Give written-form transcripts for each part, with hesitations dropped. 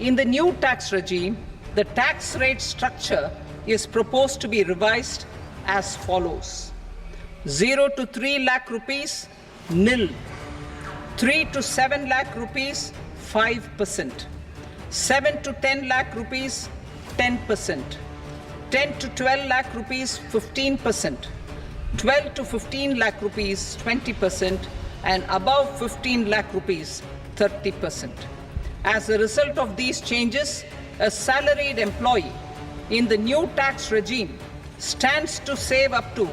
In the new tax regime, the tax rate structure is proposed to be revised as follows. 0 to 3 lakh rupees, nil. 3 to 7 lakh rupees, 5%. 7 to 10 lakh rupees, 10%. 10 to 12 lakh rupees, 15%. 12 to 15 lakh rupees, 20%. And above 15 lakh rupees, 30%. As a result of these changes, a salaried employee in the new tax regime stands to save up to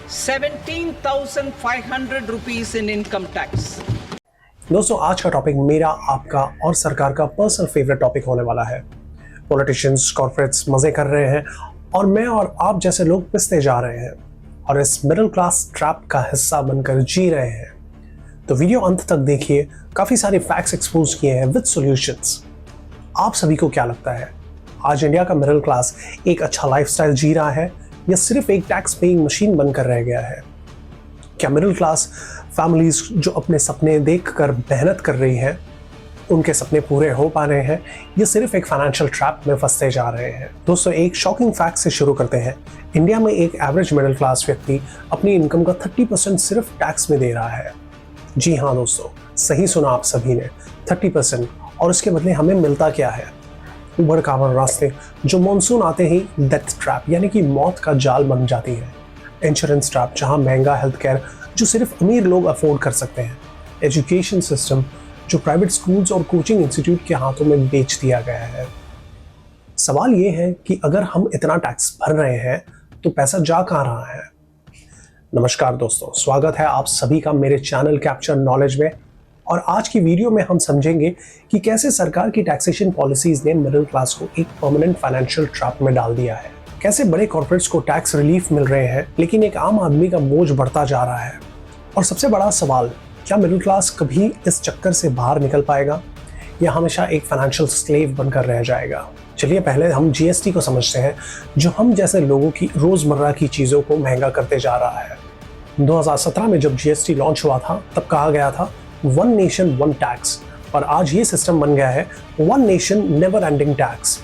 17,500 rupees in income tax. दोस्तों, आज का topic मेरा, आपका और सरकार का personal favourite topic होने वाला है। पॉलिटिशियंस, कॉर्पोरेट्स मजे कर रहे हैं और मैं और आप जैसे लोग पिसते जा रहे हैं और इस मिडिल क्लास ट्रैप का हिस्सा बनकर जी रहे हैं। तो वीडियो अंत तक देखिए, काफी सारे फैक्ट्स एक्सपोज किए हैं विद सॉल्यूशंस। आप सभी को क्या लगता है, आज इंडिया का मिडिल क्लास एक अच्छा लाइफस्टाइल जी रहा है या सिर्फ एक टैक्स पेइंग मशीन बनकर रह गया है? क्या मिडिल क्लास फैमिलीज जो अपने सपने देखकर मेहनत कर रही हैं, उनके सपने पूरे हो पा रहे हैं या सिर्फ एक फाइनेंशियल ट्रैप में फंसते जा रहे हैं? दोस्तों, एक शॉकिंग फैक्ट से शुरू करते हैं। इंडिया में एक एवरेज मिडिल क्लास व्यक्ति अपनी इनकम का 30% सिर्फ टैक्स में दे रहा है। जी हाँ दोस्तों, सही सुना आप सभी ने, 30%। और उसके बदले हमें मिलता क्या है? उबड़ खाबड़ रास्ते जो मॉनसून आते ही डेथ ट्रैप यानी कि मौत का जाल बन जाती है। इंश्योरेंस ट्रैप जहां महंगा हेल्थ केयर जो सिर्फ अमीर लोग अफोर्ड कर सकते हैं। एजुकेशन सिस्टम जो प्राइवेट स्कूल्स और कोचिंग इंस्टीट्यूट के हाथों में बेच दिया गया है। सवाल ये है कि अगर हम इतना टैक्स भर रहे हैं तो पैसा जा कहाँ रहा है? नमस्कार दोस्तों, स्वागत है आप सभी का मेरे चैनल कैप्चर नॉलेज में। और आज की वीडियो में हम समझेंगे कि कैसे सरकार की टैक्सेशन पॉलिसीज ने मिडिल क्लास को एक परमानेंट फाइनेंशियल ट्रैप में डाल दिया है। कैसे बड़े कॉर्पोरेट्स को टैक्स रिलीफ मिल रहे हैं लेकिन एक आम आदमी का बोझ बढ़ता जा रहा है। और सबसे बड़ा सवाल, क्या मिडिल क्लास कभी इस चक्कर से बाहर निकल पाएगा या हमेशा एक फाइनेंशियल स्लेव बनकर रह जाएगा? चलिए पहले हम जीएसटी को समझते हैं, जो हम जैसे लोगों की रोजमर्रा की चीजों को महंगा करते जा रहा है। 2017 में जब जीएसटी लॉन्च हुआ था तब कहा गया था वन नेशन वन टैक्स, और आज ये सिस्टम बन गया है one nation never ending tax.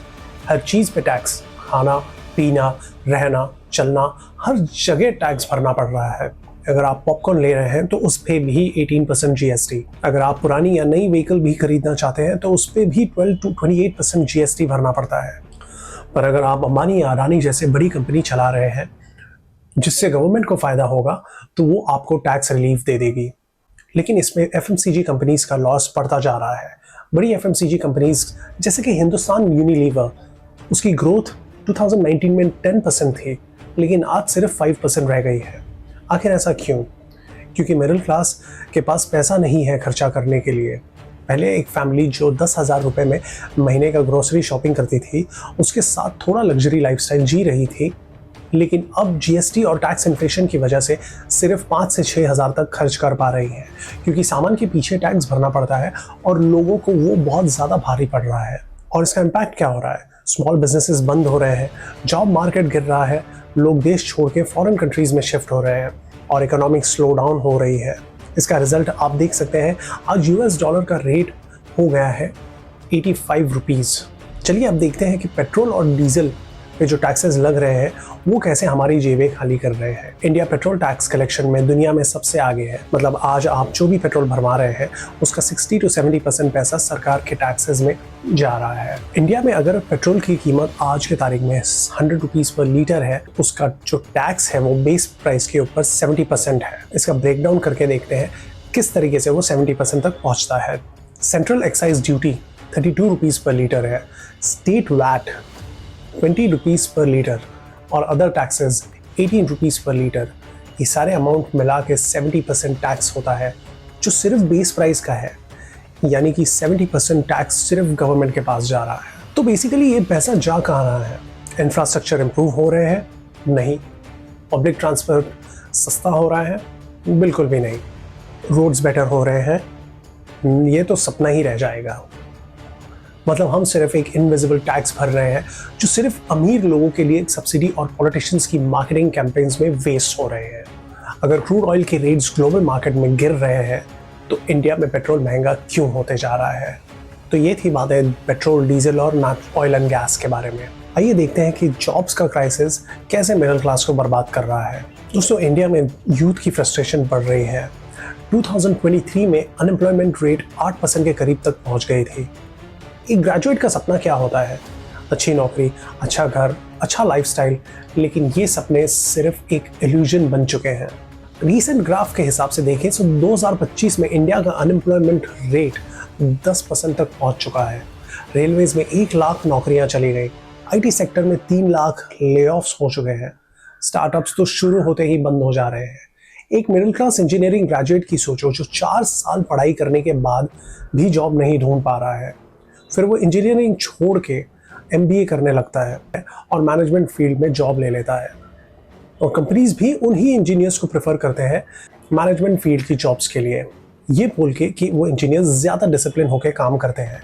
हर चीज पे टैक्स, खाना पीना, रहना, चलना, हर जगह टैक्स भरना पड़ रहा है। अगर आप पॉपकॉर्न ले रहे हैं तो उस पे भी 18% जीएसटी। अगर आप पुरानी या नई व्हीकल भी खरीदना चाहते हैं तो उस पे भी 12 to 28% जीएसटी भरना पड़ता है। पर अगर आप अंबानी या अडानी जैसे बड़ी कंपनी चला रहे हैं जिससे गवर्नमेंट को फायदा होगा तो वो आपको टैक्स रिलीफ दे देगी। लेकिन इसमें एफएमसीजी कंपनीज का लॉस बढ़ता जा रहा है। बड़ी एफएमसीजी कंपनीज जैसे कि हिंदुस्तान यूनिलीवर, उसकी ग्रोथ 2019 में 10% थी लेकिन आज सिर्फ 5% रह गई है। आखिर ऐसा क्यों? क्योंकि मिडिल क्लास के पास पैसा नहीं है खर्चा करने के लिए। पहले एक फैमिली जो 10,000 रुपये में महीने का ग्रोसरी शॉपिंग करती थी, उसके साथ थोड़ा लग्जरी लाइफस्टाइल जी रही थी, लेकिन अब जीएसटी और टैक्स इन्फ्लेशन की वजह से सिर्फ 5 से 6 हज़ार तक खर्च कर पा रही है, क्योंकि सामान के पीछे टैक्स भरना पड़ता है और लोगों को वो बहुत ज़्यादा भारी पड़ रहा है। और इसका इम्पैक्ट क्या हो रहा है? स्मॉल बिजनेसेस बंद हो रहे हैं, जॉब मार्केट गिर रहा है, लोग देश छोड़ के फॉरेन कंट्रीज में शिफ्ट हो रहे हैं और इकोनॉमिक स्लो डाउन हो रही है। इसका रिजल्ट आप देख सकते हैं, आज यूएस डॉलर का रेट हो गया है 85 रुपीज़। चलिए अब देखते हैं कि पेट्रोल और डीजल पे जो टैक्सेस लग रहे हैं वो कैसे हमारी जेबें खाली कर रहे हैं। इंडिया पेट्रोल टैक्स कलेक्शन में दुनिया में सबसे आगे है। मतलब आज आप जो भी पेट्रोल भरवा रहे हैं उसका 60 to 70% पैसा सरकार के टैक्सेस में जा रहा है। इंडिया में अगर पेट्रोल की कीमत आज के तारीख में 100 रुपीज़ पर लीटर है, उसका जो टैक्स है वो बेस प्राइस के ऊपर 70% है। इसका ब्रेकडाउन करके देखते हैं किस तरीके से वो 70% तक पहुँचता है। सेंट्रल एक्साइज ड्यूटी 32 रुपीज़ पर लीटर है, स्टेट वैट 20 रुपीज़ पर लीटर और अदर टैक्सेस 18 रुपीज़ पर लीटर। ये सारे अमाउंट मिला के 70% टैक्स होता है, जो सिर्फ बेस प्राइस का है, यानी कि 70% टैक्स सिर्फ गवर्नमेंट के पास जा रहा है। तो बेसिकली ये पैसा जा कहाँ रहा है? इंफ्रास्ट्रक्चर इम्प्रूव हो रहे हैं? नहीं। पब्लिक ट्रांसपोर्ट सस्ता हो रहा है? बिल्कुल भी नहीं। रोड्स बेटर हो रहे हैं? ये तो सपना ही रह जाएगा। मतलब हम सिर्फ एक इनविजिबल टैक्स भर रहे हैं जो सिर्फ अमीर लोगों के लिए सब्सिडी और पॉलिटिशियंस की मार्केटिंग कैंपेन्स में वेस्ट हो रहे हैं। अगर क्रूड ऑयल के रेट्स ग्लोबल मार्केट में गिर रहे हैं तो इंडिया में पेट्रोल महंगा क्यों होते जा रहा है? तो ये थी बातें पेट्रोल, डीजल और ऑयल एंड गैस के बारे में। आइए देखते हैं कि जॉब्स का क्राइसिस कैसे मिडिल क्लास को बर्बाद कर रहा है। दोस्तों, इंडिया में यूथ की फ्रस्ट्रेशन बढ़ रही है। 2023 में अनएम्प्लॉयमेंट रेट 8% के करीब तक पहुंच गई थी। एक ग्रेजुएट का सपना क्या होता है? अच्छी नौकरी, अच्छा घर, अच्छा लाइफस्टाइल, लेकिन ये सपने सिर्फ एक इल्यूजन बन चुके हैं। रीसेंट ग्राफ के हिसाब से देखें तो 2025 में इंडिया का अनएम्प्लॉयमेंट रेट 10% तक पहुंच चुका है। रेलवेज में 1 लाख नौकरियां चली गई। आईटी सेक्टर में 3 लाख लेऑफ्स हो चुके हैं। स्टार्टअप्स तो शुरू होते ही बंद हो जा रहे हैं। एक मिडिल क्लास इंजीनियरिंग ग्रेजुएट की सोचो, जो 4 साल पढ़ाई करने के बाद भी जॉब नहीं ढूंढ पा रहा है। फिर वो इंजीनियरिंग छोड़ के MBA करने लगता है और मैनेजमेंट फील्ड में जॉब ले लेता है। और कंपनीज भी उन्हीं इंजीनियर्स को प्रेफर करते हैं मैनेजमेंट फील्ड की जॉब्स के लिए, ये बोल के कि वो इंजीनियर्स ज़्यादा डिसिप्लिन होकर काम करते हैं,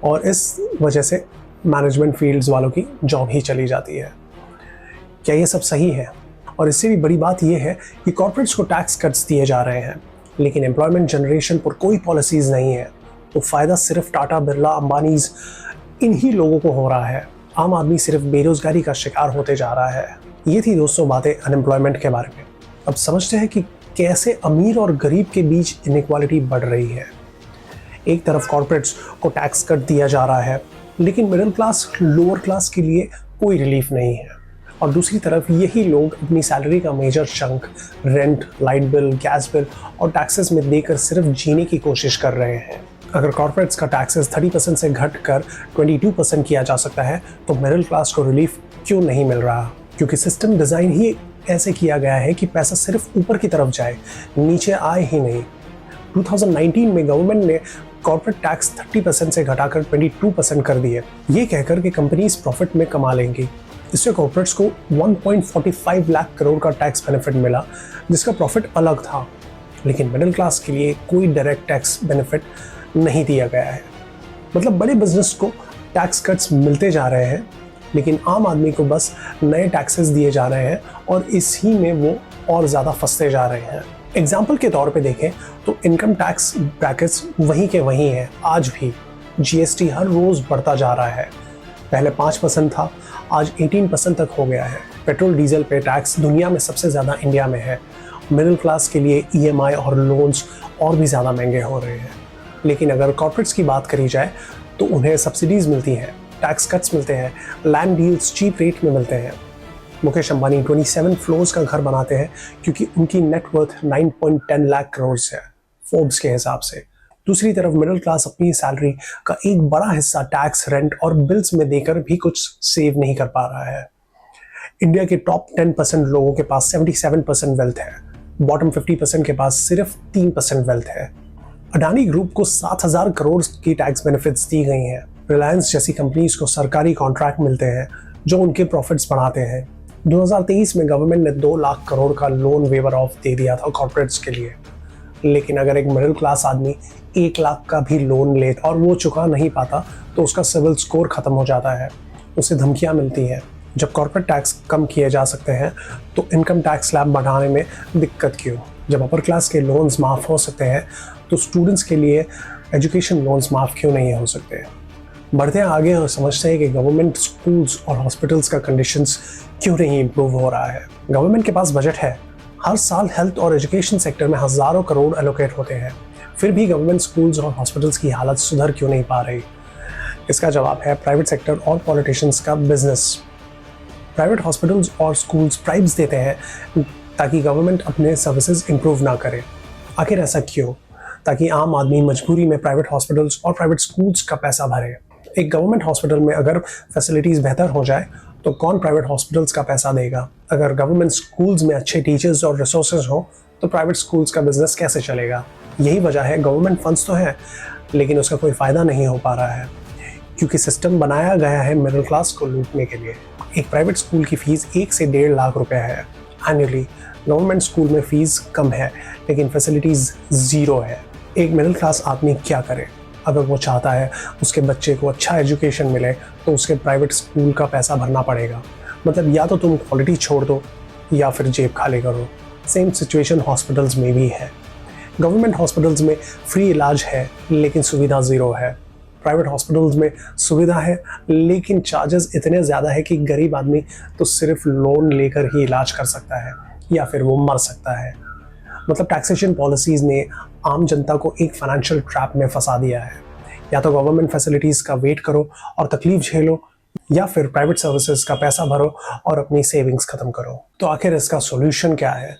और इस वजह से मैनेजमेंट फील्ड्स वालों की जॉब ही चली जाती है। क्या ये सब सही है? और इससे भी बड़ी बात यह है कि कॉर्पोरेट्स को टैक्स कट्स दिए जा रहे हैं, लेकिन एम्प्लॉयमेंट जनरेशन पर कोई पॉलिसीज़ नहीं है। तो फ़ायदा सिर्फ टाटा, बिरला, अंबानीज, इन्हीं लोगों को हो रहा है। आम आदमी सिर्फ बेरोजगारी का शिकार होते जा रहा है। ये थी दोस्तों बातें अनएम्प्लॉयमेंट के बारे में। अब समझते हैं कि कैसे अमीर और गरीब के बीच इनइक्वालिटी बढ़ रही है। एक तरफ कॉर्पोरेट्स को टैक्स कट दिया जा रहा है, लेकिन मिडिल क्लास, लोअर क्लास के लिए कोई रिलीफ नहीं है। और दूसरी तरफ यही लोग अपनी सैलरी का major chunk rent, light bill, gas bill और टैक्सेस में देकर सिर्फ जीने की कोशिश कर रहे हैं। अगर कॉर्पोरेट्स का टैक्सेस 30% से घटकर 22% किया जा सकता है, तो मिडिल क्लास को रिलीफ क्यों नहीं मिल रहा? क्योंकि सिस्टम डिज़ाइन ही ऐसे किया गया है कि पैसा सिर्फ ऊपर की तरफ जाए, नीचे आए ही नहीं। 2019 में गवर्नमेंट ने कॉर्पोरेट टैक्स 30% से घटाकर 22% कर दिए, ये कहकर कि कंपनीज प्रॉफिट में कमा लेंगी। इससे कॉर्पोरेट्स को 1.45 लाख करोड़ का टैक्स बेनिफिट मिला, जिसका प्रॉफिट अलग था। लेकिन मिडिल क्लास के लिए कोई डायरेक्ट टैक्स बेनिफिट नहीं दिया गया है। मतलब बड़े बिजनेस को टैक्स कट्स मिलते जा रहे हैं, लेकिन आम आदमी को बस नए टैक्सेस दिए जा रहे हैं और इसी में वो और ज़्यादा फंसते जा रहे हैं। एग्जाम्पल के तौर पे देखें तो इनकम टैक्स ब्रैकेट्स वहीं के वहीं हैं। आज भी GST हर रोज़ बढ़ता जा रहा है। पहले 5% था, आज 18% तक हो गया है। पेट्रोल डीजल पे टैक्स दुनिया में सबसे ज़्यादा इंडिया में है। मिडिल क्लास के लिए EMI और लोन्स और भी ज़्यादा महंगे हो रहे हैं। लेकिन अगर कॉर्पोरेट्स की बात करी जाए तो उन्हें सब्सिडीज़ मिलती हैं, टैक्स कट्स मिलते हैं, लैंड डील्स चीप रेट में मिलते हैं। मुकेश अंबानी 27 फ्लोर्स का घर बनाते हैं क्योंकि उनकी नेटवर्थ 9.10 लाख करोड़ है फोर्ब्स के हिसाब से। दूसरी तरफ मिडिल क्लास अपनी सैलरी का एक बड़ा हिस्सा टैक्स, रेंट और बिल्स में देकर भी कुछ सेव नहीं कर पा रहा है। इंडिया के टॉप 10% लोगों के पास 77% वेल्थ है, बॉटम 50% के पास सिर्फ 3% वेल्थ है। अडानी ग्रुप को 7,000 करोड़ की टैक्स बेनिफिट्स दी गई हैं। रिलायंस जैसी कंपनीज को सरकारी कॉन्ट्रैक्ट मिलते हैं जो उनके प्रॉफिट्स बढ़ाते हैं। 2023 में गवर्नमेंट ने 2 लाख करोड़ का लोन वेवर ऑफ दे दिया था कॉर्पोरेट्स के लिए। लेकिन अगर एक मिडिल क्लास आदमी 1 लाख का भी लोन ले और वो चुका नहीं पाता तो उसका सिविल स्कोर खत्म हो जाता है, उसे धमकियां मिलती हैं। जब कॉर्पोरेट टैक्स कम किए जा सकते हैं तो इनकम टैक्स स्लैब बढ़ाने में दिक्कत क्यों? जब अपर क्लास के लोन्स माफ़ हो सकते हैं तो स्टूडेंट्स के लिए एजुकेशन लोन्स माफ़ क्यों नहीं हो सकते? बढ़ते आगे और समझते हैं कि गवर्नमेंट स्कूल्स और हॉस्पिटल्स का कंडीशंस क्यों नहीं इम्प्रूव हो रहा है। गवर्नमेंट के पास बजट है, हर साल हेल्थ और एजुकेशन सेक्टर में हज़ारों करोड़ एलोकेट होते हैं, फिर भी गवर्नमेंट स्कूल्स और हॉस्पिटल्स की हालत सुधर क्यों नहीं पा रही? इसका जवाब है प्राइवेट सेक्टर और पॉलिटिशियंस का बिजनेस। प्राइवेट हॉस्पिटल्स और स्कूल्स प्राइवेट्स देते हैं ताकि गवर्नमेंट अपने सर्विसेज इंप्रूव ना करे। आखिर ऐसा क्यों? ताकि आम आदमी मजबूरी में प्राइवेट हॉस्पिटल्स और प्राइवेट स्कूल्स का पैसा भरे। एक गवर्नमेंट हॉस्पिटल में अगर फैसिलिटीज़ बेहतर हो जाए तो कौन प्राइवेट हॉस्पिटल्स का पैसा देगा? अगर गवर्नमेंट स्कूल्स में अच्छे टीचर्स और रिसोर्सेज हो तो प्राइवेट स्कूल्स का बिजनेस कैसे चलेगा? यही वजह है गवर्नमेंट फंड्स तो हैं लेकिन उसका कोई फ़ायदा नहीं हो पा रहा है, क्योंकि सिस्टम बनाया गया है मिडिल क्लास को लूटने के लिए। एक प्राइवेट स्कूल की फ़ीस 1 से 1.5 लाख रुपए है एनुअली। गवर्नमेंट स्कूल में फ़ीस कम है लेकिन फैसिलिटीज़ ज़ीरो है। एक मिडिल क्लास आदमी क्या करे? अगर वो चाहता है उसके बच्चे को अच्छा एजुकेशन मिले तो उसके प्राइवेट स्कूल का पैसा भरना पड़ेगा। मतलब या तो तुम क्वालिटी छोड़ दो या फिर जेब खाली करो। सेम सिचुएशन हॉस्पिटल्स में भी है। गवर्नमेंट हॉस्पिटल्स में फ्री इलाज है लेकिन सुविधा ज़ीरो है। प्राइवेट हॉस्पिटल्स में सुविधा है, लेकिन चार्जेस इतने ज़्यादा है कि गरीब आदमी तो सिर्फ लोन लेकर ही इलाज कर सकता है या फिर वो मर सकता है। मतलब टैक्सेशन पॉलिसीज़ ने आम जनता को एक फाइनेंशियल ट्रैप में फंसा दिया है। या तो गवर्नमेंट फैसिलिटीज़ का वेट करो और तकलीफ झेलो, या फिर प्राइवेट सर्विसेज का पैसा भरो और अपनी सेविंग्स खत्म करो। तो आखिर इसका सॉल्यूशन क्या है?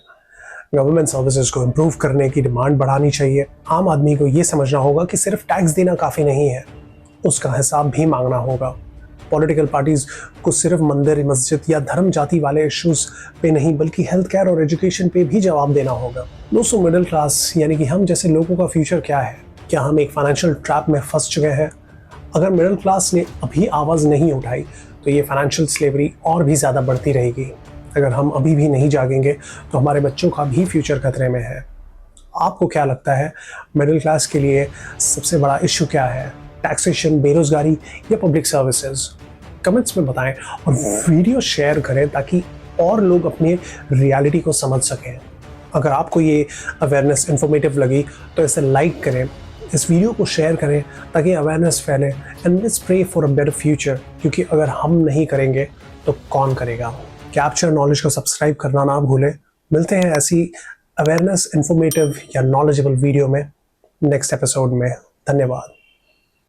गवर्नमेंट सर्विसेज को इम्प्रूव करने की डिमांड बढ़ानी चाहिए। आम आदमी को ये समझना होगा कि सिर्फ टैक्स देना काफ़ी नहीं है, उसका हिसाब भी मांगना होगा। पॉलिटिकल पार्टीज को सिर्फ मंदिर, मस्जिद या धर्म जाति वाले इश्यूज पे नहीं बल्कि हेल्थ केयर और एजुकेशन पे भी जवाब देना होगा। दोस्तों, मिडिल क्लास यानी कि हम जैसे लोगों का फ्यूचर क्या है? क्या हम एक फाइनेंशियल ट्रैप में फंस चुके हैं? अगर मिडिल क्लास ने अभी आवाज़ नहीं उठाई तो ये फाइनेंशियल स्लेवरी और भी ज़्यादा बढ़ती रहेगी। अगर हम अभी भी नहीं जागेंगे तो हमारे बच्चों का भी फ्यूचर खतरे में है। आपको क्या लगता है, मिडिल क्लास के लिए सबसे बड़ा इशू क्या है? टैक्सेशन, बेरोजगारी या पब्लिक सर्विसेज? कमेंट्स में बताएं और वीडियो शेयर करें ताकि और लोग अपनी रियलिटी को समझ सकें। अगर आपको ये अवेयरनेस इन्फॉर्मेटिव लगी तो इसे लाइक करें, इस वीडियो को शेयर करें ताकि अवेयरनेस फैले। And let's pray for a better future, क्योंकि अगर हम नहीं करेंगे तो कौन करेगा? कैप्चर नॉलेज को सब्सक्राइब करना ना भूलें। मिलते हैं ऐसी अवेयरनेस, इन्फॉर्मेटिव या नॉलेजेबल वीडियो में नेक्स्ट एपिसोड में। धन्यवाद।